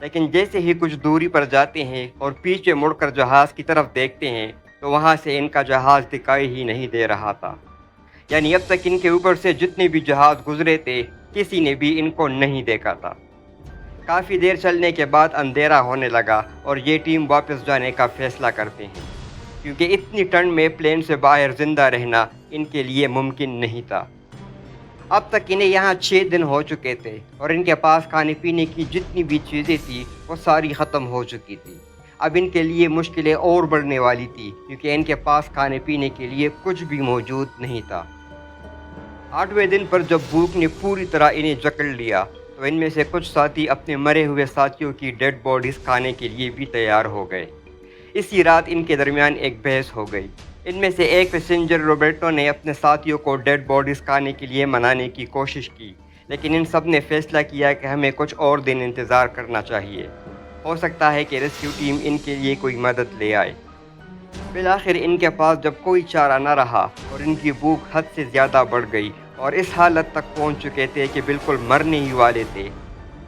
لیکن جیسے ہی کچھ دوری پر جاتے ہیں اور پیچھے مڑ کر جہاز کی طرف دیکھتے ہیں تو وہاں سے ان کا جہاز دکھائی ہی نہیں دے رہا تھا۔ یعنی اب تک ان کے اوپر سے جتنے بھی جہاز گزرے تھے کسی نے بھی ان کو نہیں دیکھا تھا۔ کافی دیر چلنے کے بعد اندھیرا ہونے لگا اور یہ ٹیم واپس جانے کا فیصلہ کرتے ہیں، کیونکہ اتنی ٹھنڈ میں پلین سے باہر زندہ رہنا ان کے لیے ممکن نہیں تھا۔ اب تک انہیں یہاں 6 دن ہو چکے تھے اور ان کے پاس کھانے پینے کی جتنی بھی چیزیں تھیں وہ ساری ختم ہو چکی تھی۔ اب ان کے لیے مشکلیں اور بڑھنے والی تھی، کیونکہ ان کے پاس کھانے پینے کے لیے کچھ بھی موجود نہیں تھا۔ 8ویں دن پر جب بھوک نے پوری طرح انہیں جکڑ لیا تو ان میں سے کچھ ساتھی اپنے مرے ہوئے ساتھیوں کی ڈیڈ باڈیز کھانے کے لیے بھی تیار ہو گئے۔ اسی رات ان کے درمیان ایک بحث ہو گئی۔ ان میں سے ایک پیسنجر روبرٹو نے اپنے ساتھیوں کو ڈیڈ باڈیز کھانے کے لیے منانے کی کوشش کی، لیکن ان سب نے فیصلہ کیا کہ ہمیں کچھ اور دن انتظار کرنا چاہیے، ہو سکتا ہے کہ ریسکیو ٹیم ان کے لیے کوئی مدد لے آئے۔ بالآخر ان کے پاس جب کوئی چارہ نہ رہا اور ان کی بھوک حد سے زیادہ بڑھ گئی اور اس حالت تک پہنچ چکے تھے کہ بالکل مرنے ہی والے تھے،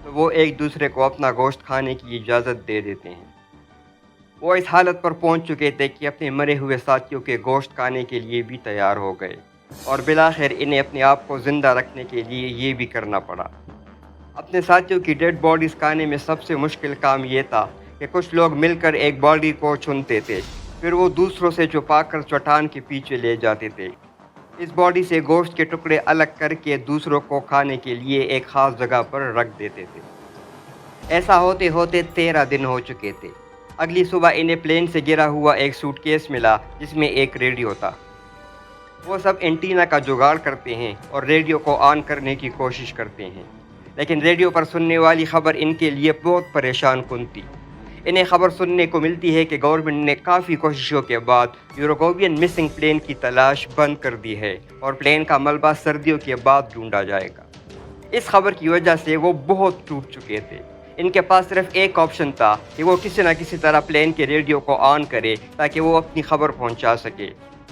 تو وہ ایک دوسرے کو اپنا گوشت کھانے کی اجازت دے دیتے ہیں۔ وہ اس حالت پر پہنچ چکے تھے کہ اپنے مرے ہوئے ساتھیوں کے گوشت کھانے کے لیے بھی تیار ہو گئے، اور بالآخر انہیں اپنے آپ کو زندہ رکھنے کے لیے یہ بھی کرنا پڑا۔ اپنے ساتھیوں کی ڈیڈ باڈیز کھانے میں سب سے مشکل کام یہ تھا کہ کچھ لوگ مل کر ایک باڈی کو چنتے تھے، پھر وہ دوسروں سے چھپا کر چٹان کے پیچھے لے جاتے تھے۔ اس باڈی سے گوشت کے ٹکڑے الگ کر کے دوسروں کو کھانے کے لیے ایک خاص جگہ پر رکھ دیتے تھے۔ ایسا ہوتے ہوتے 13 دن ہو چکے تھے۔ اگلی صبح انہیں پلین سے گرا ہوا ایک سوٹ کیس ملا جس میں ایک ریڈیو تھا۔ وہ سب اینٹینا کا جگاڑ کرتے ہیں اور ریڈیو کو آن کرنے کی کوشش کرتے ہیں، لیکن ریڈیو پر سننے والی خبر ان کے لیے بہت پریشان کن تھی۔ انہیں خبر سننے کو ملتی ہے کہ گورنمنٹ نے کافی کوششوں کے بعد یوروگوین مسنگ پلین کی تلاش بند کر دی ہے اور پلین کا ملبہ سردیوں کے بعد ڈھونڈا جائے گا۔ اس خبر کی وجہ سے وہ بہت ٹوٹ چکے تھے۔ ان کے پاس صرف ایک آپشن تھا کہ وہ کسی نہ کسی طرح پلین کے ریڈیو کو آن کرے تاکہ وہ اپنی خبر پہنچا سکے۔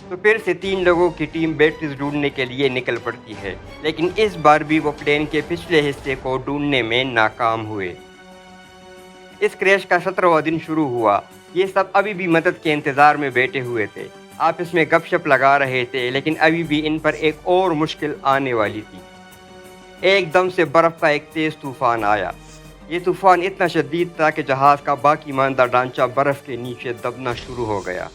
تو پھر سے 3 لوگوں کی ٹیم بیٹریز ڈھونڈنے کے لیے نکل پڑتی ہے، لیکن اس بار بھی وہ پلین کے پچھلے حصے کو ڈھونڈنے میں ناکام ہوئے۔ اس کریش کا 17واں دن شروع ہوا۔ یہ سب ابھی بھی مدد کے انتظار میں بیٹھے ہوئے تھے، آپس میں گپ شپ لگا رہے تھے، لیکن ابھی بھی ان پر ایک اور مشکل آنے والی تھی۔ ایک دم سے برف کا ایک تیز طوفان آیا۔ یہ طوفان اتنا شدید تھا کہ جہاز کا باقی ماندہ ڈھانچہ برف کے نیچے دبنا شروع ہو گیا۔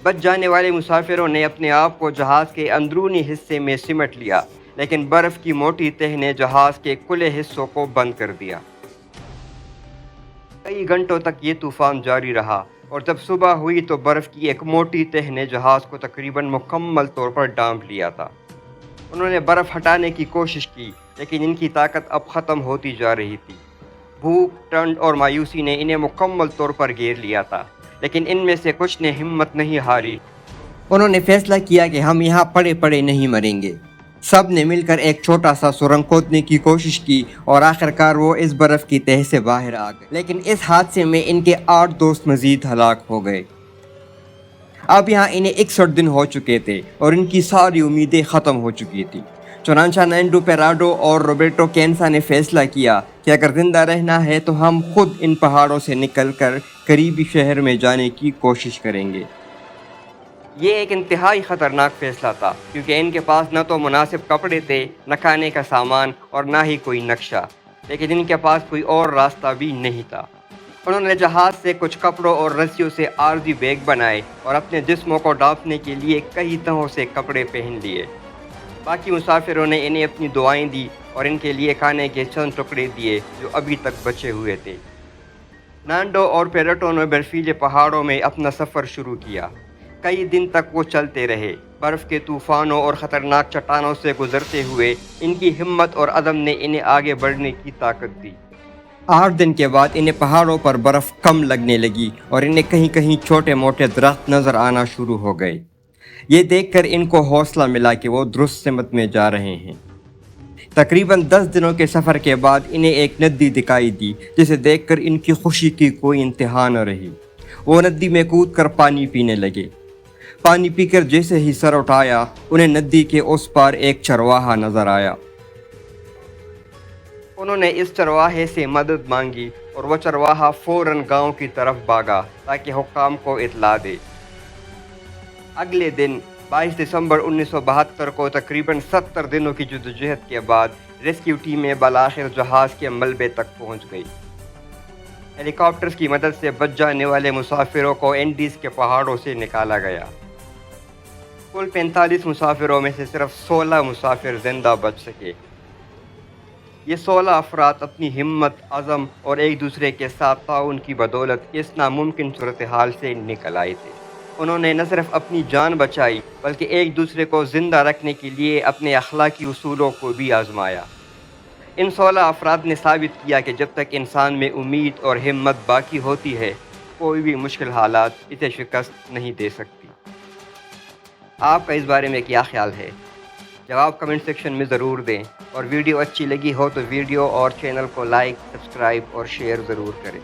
بچ جانے والے مسافروں نے اپنے آپ کو جہاز کے اندرونی حصے میں سمٹ لیا، لیکن برف کی موٹی تہ نے جہاز کے کھلے حصوں کو بند کر دیا۔ کئی گھنٹوں تک یہ طوفان جاری رہا، اور جب صبح ہوئی تو برف کی ایک موٹی تہ نے جہاز کو تقریباً مکمل طور پر ڈھانپ لیا تھا۔ انہوں نے برف ہٹانے کی کوشش کی، لیکن ان کی طاقت اب ختم ہوتی جا رہی تھی۔ بھوک، ٹھنڈ اور مایوسی نے انہیں مکمل طور پر گھیر لیا تھا، لیکن ان میں سے کچھ نے ہمت نہیں ہاری۔ انہوں نے فیصلہ کیا کہ ہم یہاں پڑے پڑے نہیں مریں گے۔ سب نے مل کر ایک چھوٹا سا سرنگ کھودنے کی کوشش کی اور آخرکار وہ اس برف کی تہ سے باہر آ گئے، لیکن اس حادثے میں ان کے 8 دوست مزید ہلاک ہو گئے۔ اب یہاں انہیں 61 دن ہو چکے تھے اور ان کی ساری امیدیں ختم ہو چکی تھی۔ چنانچہ نینڈو پیراڈو اور روبرٹو کینسا نے فیصلہ کیا کہ اگر زندہ رہنا ہے تو ہم خود ان پہاڑوں سے نکل کر قریبی شہر میں جانے کی کوشش کریں گے۔ یہ ایک انتہائی خطرناک فیصلہ تھا، کیونکہ ان کے پاس نہ تو مناسب کپڑے تھے، نہ کھانے کا سامان اور نہ ہی کوئی نقشہ، لیکن ان کے پاس کوئی اور راستہ بھی نہیں تھا۔ انہوں نے جہاز سے کچھ کپڑوں اور رسیوں سے عارضی بیگ بنائے اور اپنے جسموں کو ڈھانپنے کے لیے کئی طرح سے کپڑے پہن لیے۔ باقی مسافروں نے انہیں اپنی دعائیں دی اور ان کے لیے کھانے کے چند ٹکڑے دیے جو ابھی تک بچے ہوئے تھے۔ نانڈو اور پیرٹو نے برفیلے پہاڑوں میں اپنا سفر شروع کیا۔ کئی دن تک وہ چلتے رہے، برف کے طوفانوں اور خطرناک چٹانوں سے گزرتے ہوئے۔ ان کی ہمت اور عزم نے انہیں آگے بڑھنے کی طاقت دی۔ 8 دن کے بعد انہیں پہاڑوں پر برف کم لگنے لگی اور انہیں کہیں کہیں چھوٹے موٹے درخت نظر آنا شروع ہو گئے۔ یہ دیکھ کر ان کو حوصلہ ملا کہ وہ درست سمت میں جا رہے ہیں۔ تقریباً 10 دنوں کے سفر کے بعد انہیں ایک ندی دکھائی دی، جسے دیکھ کر ان کی خوشی کی کوئی انتہا نہ رہی۔ وہ ندی میں کود کر پانی پینے لگے۔ پانی پی کر جیسے ہی سر اٹھایا، انہیں ندی کے اس پار ایک چرواہا نظر آیا۔ انہوں نے اس چرواہے سے مدد مانگی اور وہ چرواہا فوراً گاؤں کی طرف بھاگا تاکہ حکام کو اطلاع دے۔ اگلے دن 22 دسمبر 1972 کو تقریباً 70 دنوں کی جدوجہد کے بعد ریسکیو ٹیمیں بالآخر جہاز کے ملبے تک پہنچ گئی۔ ہیلی کاپٹرز کی مدد سے بچ جانے والے مسافروں کو اینڈیز کے پہاڑوں سے نکالا گیا۔ کل 45 مسافروں میں سے صرف 16 مسافر زندہ بچ سکے۔ یہ 16 افراد اپنی ہمت، عزم اور ایک دوسرے کے ساتھ تعاون کی بدولت اس ناممکن صورتحال سے نکل آئے تھے۔ انہوں نے نہ صرف اپنی جان بچائی بلکہ ایک دوسرے کو زندہ رکھنے کے لیے اپنے اخلاقی اصولوں کو بھی آزمایا۔ ان 16 افراد نے ثابت کیا کہ جب تک انسان میں امید اور ہمت باقی ہوتی ہے، کوئی بھی مشکل حالات اسے شکست نہیں دے سکتی۔ آپ کا اس بارے میں کیا خیال ہے؟ جواب کمنٹ سیکشن میں ضرور دیں، اور ویڈیو اچھی لگی ہو تو ویڈیو اور چینل کو لائک، سبسکرائب اور شیئر ضرور کریں۔